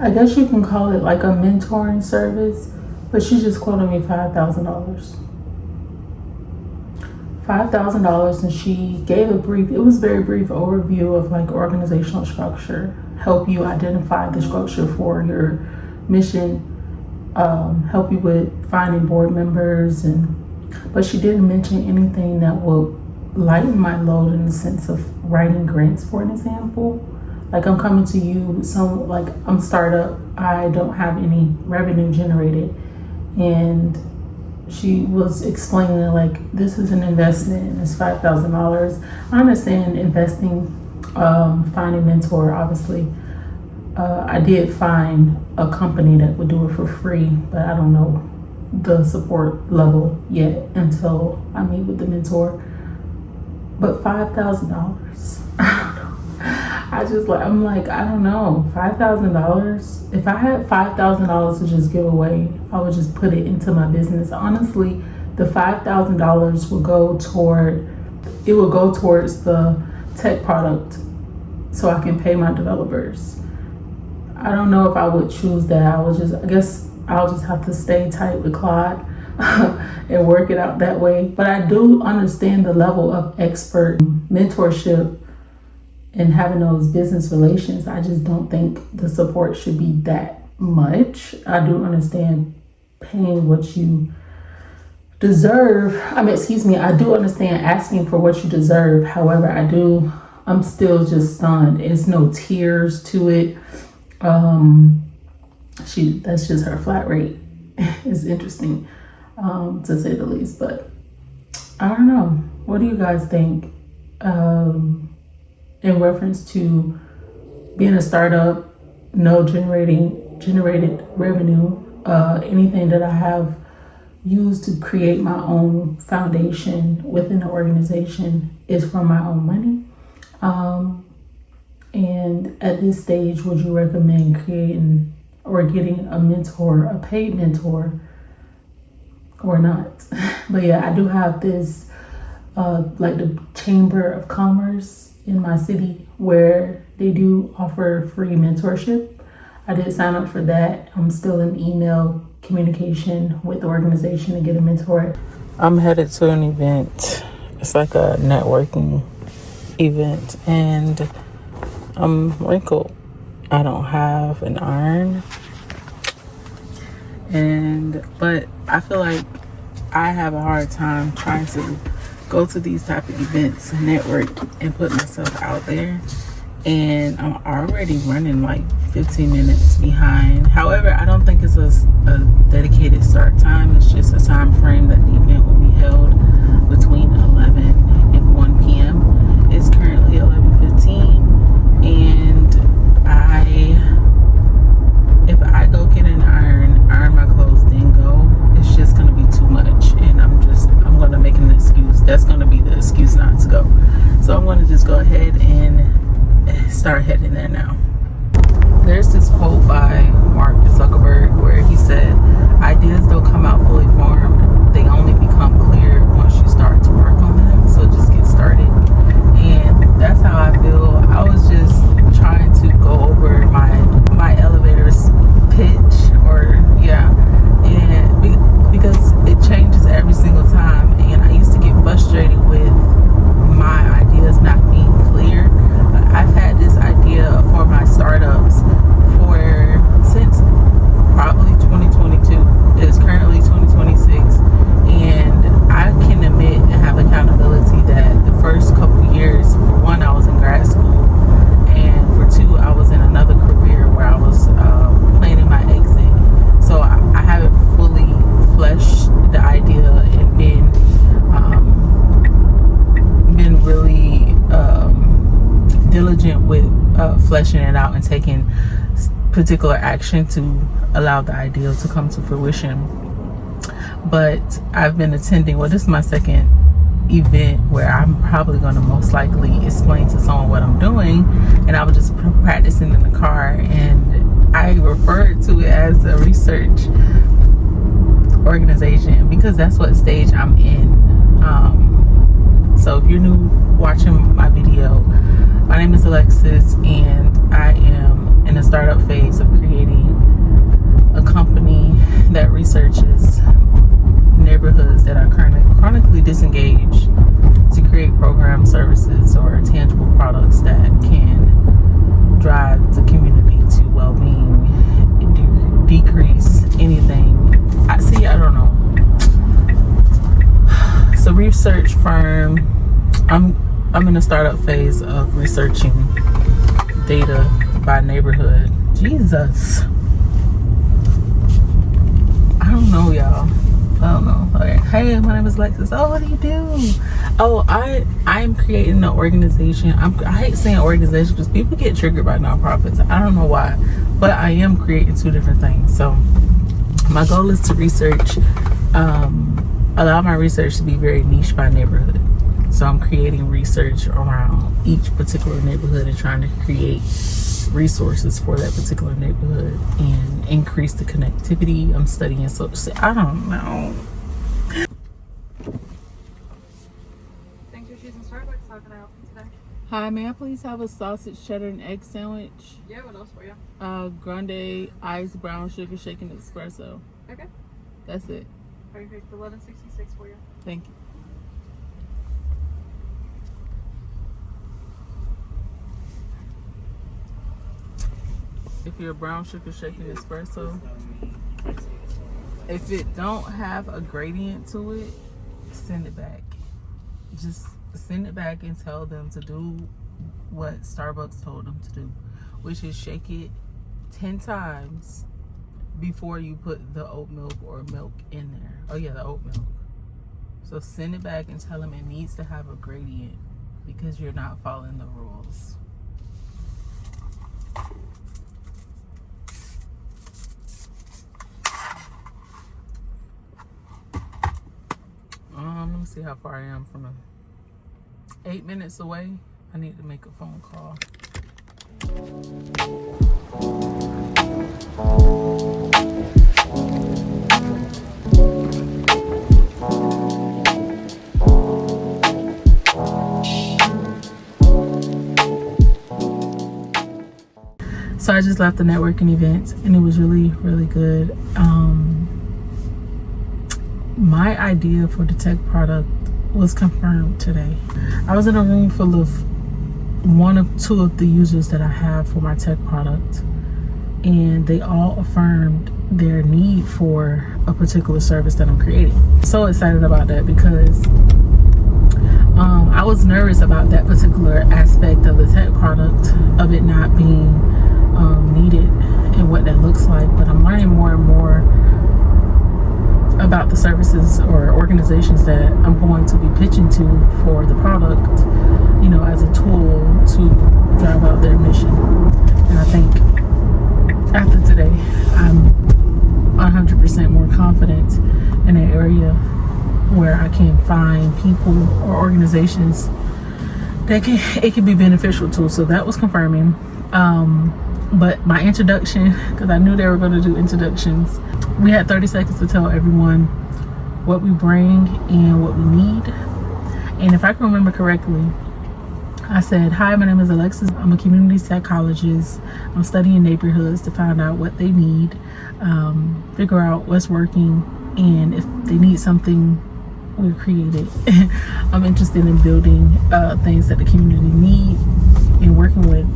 I guess you can call it like a mentoring service, but she just quoted me $5,000. $5,000, and she gave it was very brief overview of like organizational structure, help you identify the structure for your mission, help you with finding board members, but she didn't mention anything that would lighten my load in the sense of writing grants, for an example. Like, I'm coming to you with I'm a startup, I don't have any revenue generated, and she was explaining like, this is an investment and it's $5,000. I understand investing, finding a mentor, obviously. I did find a company that would do it for free, but I don't know the support level yet until I meet with the mentor. But $5,000, I don't know. I don't know, $5,000. If I had $5,000 to just give away, I would just put it into my business. Honestly, the $5,000 would go towards the tech product so I can pay my developers. I don't know if I would choose that. I guess I'll just have to stay tight with Claude and work it out that way. But I do understand the level of expert mentorship and having those business relations. I just don't think the support should be that much. I do understand paying what you deserve. I do understand asking for what you deserve. However, I'm still just stunned. It's no tiers to it. That's just her flat rate. It's interesting, to say the least. But I don't know. What do you guys think? In reference to being a startup, no generated revenue, anything that I have used to create my own foundation within the organization is from my own money. And at this stage, would you recommend creating or getting a mentor, a paid mentor, or not? But yeah, I do have this, like the Chamber of Commerce in my city where they do offer free mentorship. I did sign up for that. I'm still in email communication with the organization to get a mentor. I'm headed to an event. It's like a networking event, and I'm wrinkled. I don't have an iron, but I feel like I have a hard time trying to go to these type of events, network, and put myself out there. And I'm already running like 15 minutes behind. However, I don't think it's a dedicated start time. It's just a time frame that the event will be held between 11 and 1 p.m. It's currently 11:15, and if I go get an iron my clothes, then go, it's just gonna be too much, and I'm gonna make an excuse. That's gonna be the excuse not to go. So I'm gonna just go ahead and start heading there now. There's this quote by Mark Zuckerberg where he said, "Ideas don't come out fully formed. They only become clear once you start to work on them. So just get started." And that's how I feel. I was just trying to go over my elevator's pitch, and because it changes every single time, and I used to get frustrated with my ideas not being clear. I've had this idea for my startups since probably 2022. It's currently 2026, and I can admit and have accountability that the first couple years, for one, I was in grad school, and for two, I was in another career where I was planning my exit. So I haven't fully fleshed the idea and been really diligent with fleshing it out and taking particular action to allow the ideal to come to fruition. But I've been attending, this is my second event where I'm probably going to most likely explain to someone what I'm doing, and I was just practicing in the car, and I referred to it as a research organization because that's what stage I'm in. So if you're new watching my video, my name is Alexis, and I am in the startup phase of creating a company that researches neighborhoods that are chronically disengaged to create programs, services, or tangible products that can drive the community to well-being, decrease anything. I don't know. It's a research firm. I'm in the startup phase of researching data by neighborhood. Jesus. I don't know, y'all. I don't know. Okay. Hey, my name is Alexis. Oh, what do you do? Oh, I'm creating an organization. I hate saying organization because people get triggered by nonprofits. I don't know why, but I am creating two different things. So my goal is to research, allow my research to be very niche by neighborhood. So I'm creating research around each particular neighborhood and trying to create resources for that particular neighborhood and increase the connectivity. I'm studying social. I don't know. Thanks for choosing Starbucks. How can I help you today? Hi, may I please have a sausage, cheddar, and egg sandwich? Yeah, what else for you? Grande, ice, brown sugar, shaken espresso. Okay. That's it. Perfect. 1166 for you. Thank you. If you're a brown sugar shaken espresso, if it don't have a gradient to it, send it back. Just send it back and tell them to do what Starbucks told them to do, which is shake it 10 times before you put the oat milk or milk in there. Oh yeah, the oat milk. So send it back and tell them it needs to have a gradient because you're not following the rules. Let me see how far I am from 8 minutes away. I need to make a phone call. So I just left the networking event and it was really, really good. My idea for the tech product was confirmed today. I was in a room full of two of the users that I have for my tech product, and they all affirmed their need for a particular service that I'm creating. So excited about that because I was nervous about that particular aspect of the tech product, of it not being needed and what that looks like, but I'm learning more and more about the services or organizations that I'm going to be pitching to for the product, as a tool to drive out their mission. And I think after today, I'm 100% more confident in an area where I can find people or organizations that it can be beneficial to. So that was confirming. But my introduction, because I knew they were going to do introductions, we had 30 seconds to tell everyone what we bring and what we need. And if I can remember correctly, I said, hi, my name is Alexis. I'm a community psychologist. I'm studying neighborhoods to find out what they need, figure out what's working, and if they need something, we'll create it. I'm interested in building things that the community need and working with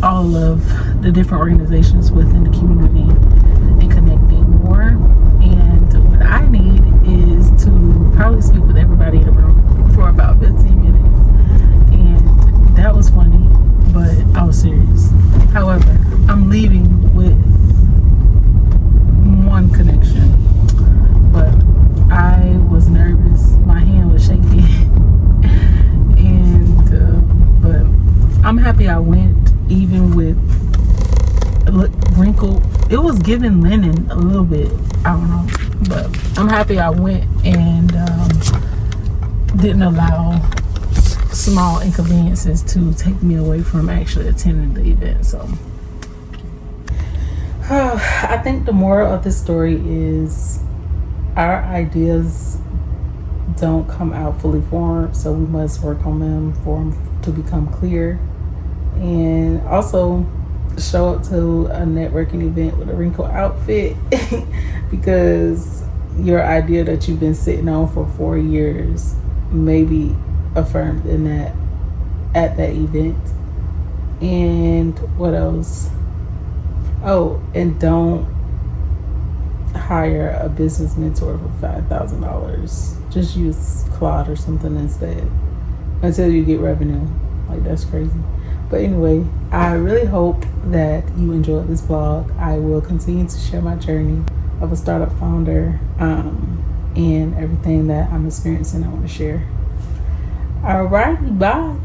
all of the different organizations within the community and connecting more. And what I need is to probably speak with everybody in the room for about 15 minutes. And that was funny, but I was serious. However, I'm leaving with one connection, but I was nervous. My hand was shaking. But I'm happy I went. Even with Wrinkled, it was giving linen a little bit. I don't know, but I'm happy I went and didn't allow small inconveniences to take me away from actually attending the event. So I think the moral of this story is our ideas don't come out fully formed, so we must work on them for them to become clear. And also show up to a networking event with a wrinkled outfit because your idea that you've been sitting on for 4 years may be affirmed in that at that event. And what else? Oh, and don't hire a business mentor for $5,000. Just use Claude or something instead until you get revenue. Like, that's crazy. But anyway, I really hope that you enjoyed this vlog. I will continue to share my journey of a startup founder and everything that I'm experiencing I want to share. Alrighty, bye.